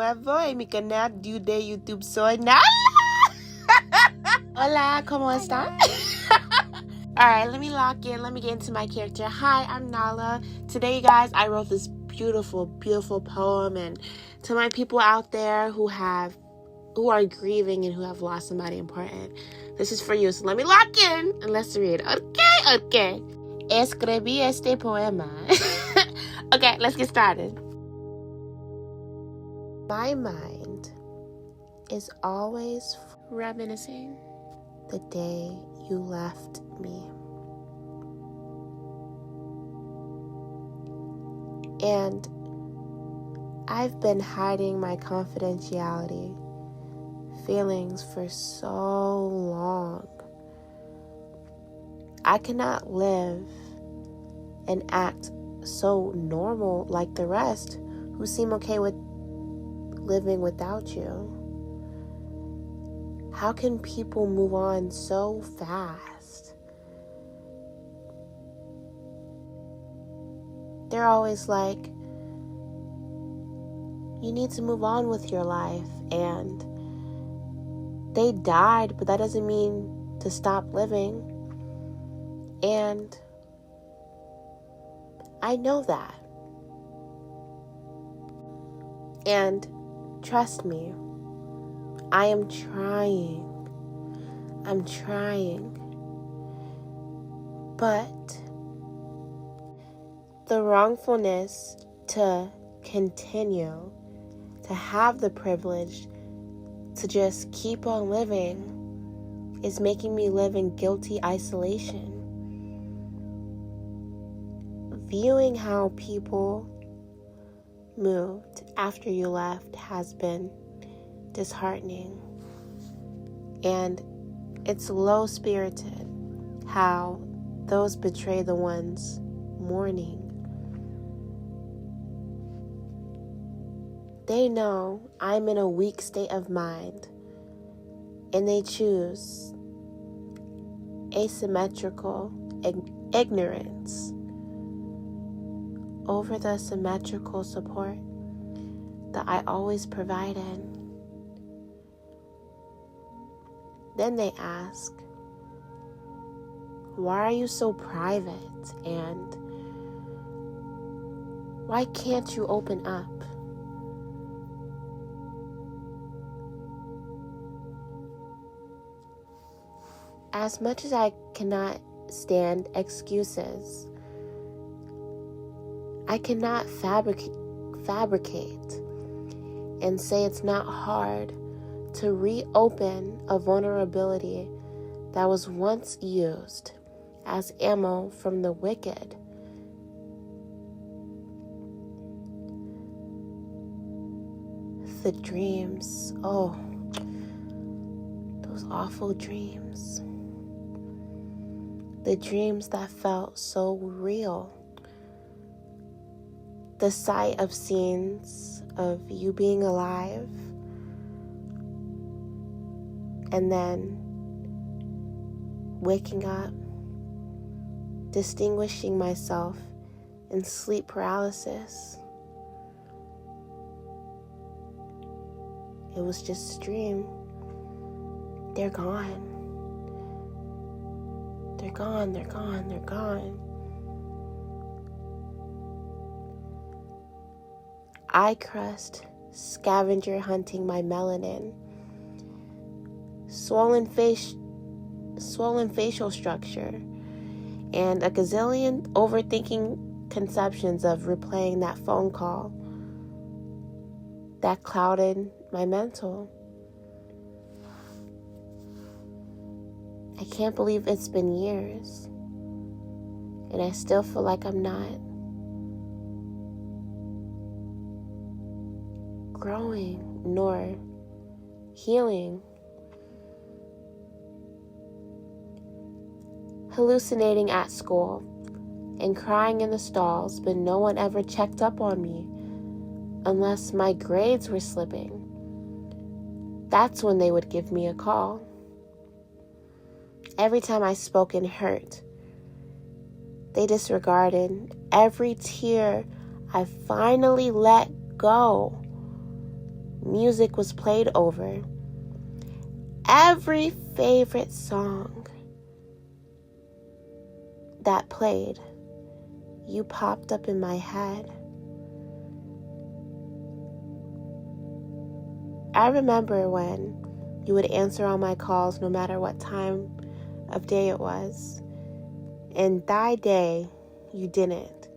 nuevo en mi canal de YouTube. Soy Nala. Hola, ¿cómo está? Alright, let me lock in. Let me get into my character. Hi, I'm Nala. Today, you guys, I wrote this beautiful, beautiful poem. And to my people out there who are grieving and who have lost somebody important, this is for you. So let me lock in and let's read. Okay. Escribí este poema. Okay, let's get started. My mind is always reminiscing the day you left me. And I've been hiding my confidentiality feelings for so long. I cannot live and act so normal like the rest who seem okay with living without you. How can people move on so fast? They're always like, you need to move on with your life, and they died, but that doesn't mean to stop living. And I know that. And trust me, I am trying. I'm trying. But the wrongfulness to continue to have the privilege to just keep on living is making me live in guilty isolation. Viewing how people moved after you left has been disheartening. And it's low-spirited how those betray the ones mourning. They know I'm in a weak state of mind, and they choose asymmetrical ignorance over the symmetrical support that I always provided. Then they ask, why are you so private? And why can't you open up? As much as I cannot stand excuses, I cannot fabricate and say it's not hard to reopen a vulnerability that was once used as ammo from the wicked. The dreams, those awful dreams. The dreams that felt so real. The sight of scenes of you being alive, and then waking up, distinguishing myself in sleep paralysis. It was just a dream. They're gone. They're gone, they're gone, they're gone. Eye crust, scavenger hunting my melanin. Swollen facial structure, and a gazillion overthinking conceptions of replaying that phone call that clouded my mental. I can't believe it's been years, and I still feel like I'm not growing nor healing. Hallucinating at school and crying in the stalls, but no one ever checked up on me unless my grades were slipping. That's when they would give me a call. Every time I spoke in hurt, they disregarded every tear I finally let go music was played over, every favorite song that played, you popped up in my head. I remember when you would answer all my calls no matter what time of day it was. And that day, you didn't.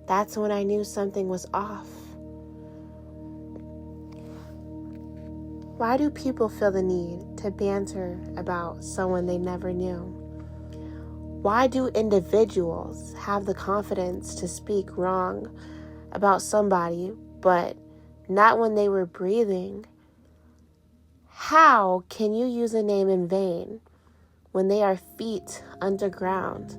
That's when I knew something was off. Why do people feel the need to banter about someone they never knew? Why do individuals have the confidence to speak wrong about somebody, but not when they were breathing? How can you use a name in vain when they are feet underground?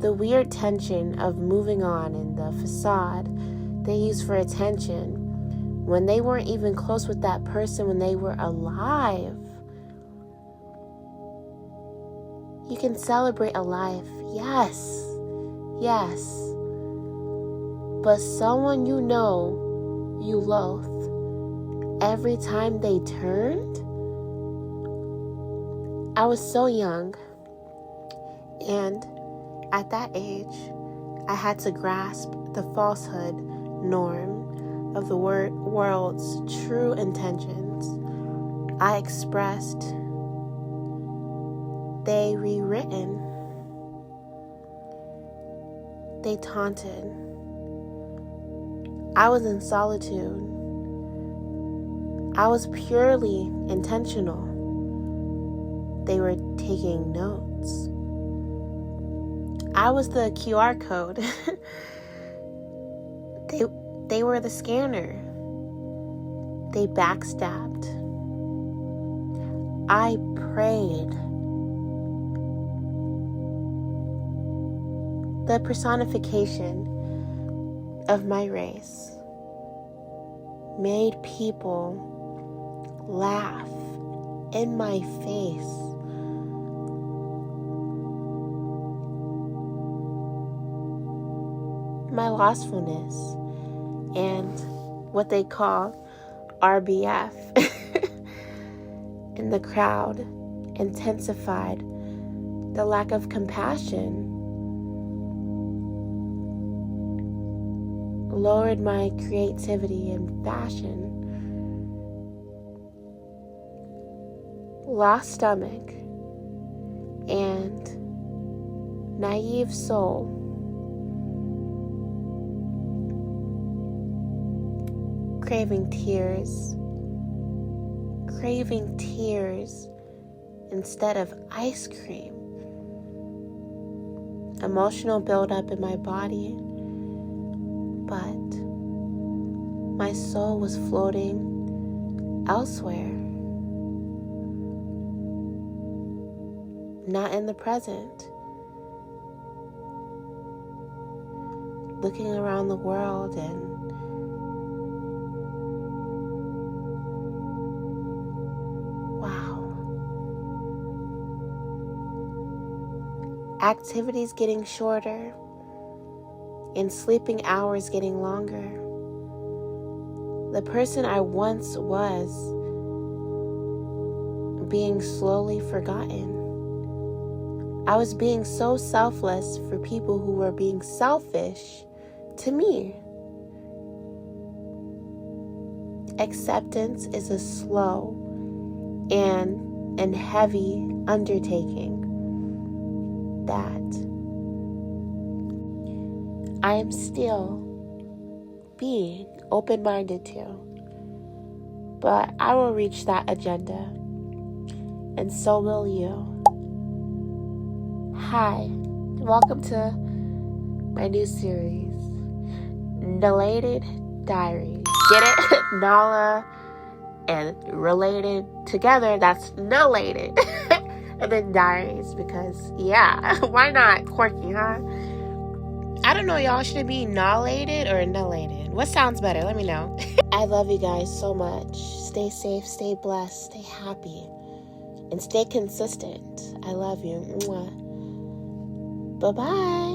The weird tension of moving on and the facade they use for attention when they weren't even close with that person when they were alive. You can celebrate a life, yes, but someone you know you loathe every time they turned? I was so young, and at that age, I had to grasp the falsehood norm of the world's true intentions. I expressed, they rewritten, they taunted. I was in solitude. I was purely intentional. They were taking notes. I was the QR code. They were the scanner. They backstabbed. I prayed. The personification of my race made people laugh in my face. My lostfulness and what they call RBF in the crowd intensified the lack of compassion, lowered my creativity and fashion, lost stomach, and naive soul. Craving tears instead of ice cream. Emotional buildup in my body, but my soul was floating elsewhere, not in the present. Looking around the world and activities getting shorter and sleeping hours getting longer. The person I once was being slowly forgotten. I was being so selfless for people who were being selfish to me. Acceptance is a slow and heavy undertaking that I am still being open-minded to, but I will reach that agenda, and so will you. Hi, welcome to my new series, NALATED Diaries. Get it? Nala and related together, that's NALATED. And then diaries, because yeah, why not? Quirky, huh? I don't know, y'all. Should it be NALATED or NALATED? What sounds better? Let me know. I love you guys so much. Stay safe, stay blessed, stay happy, and stay consistent. I love you. Mwah. Bye-bye.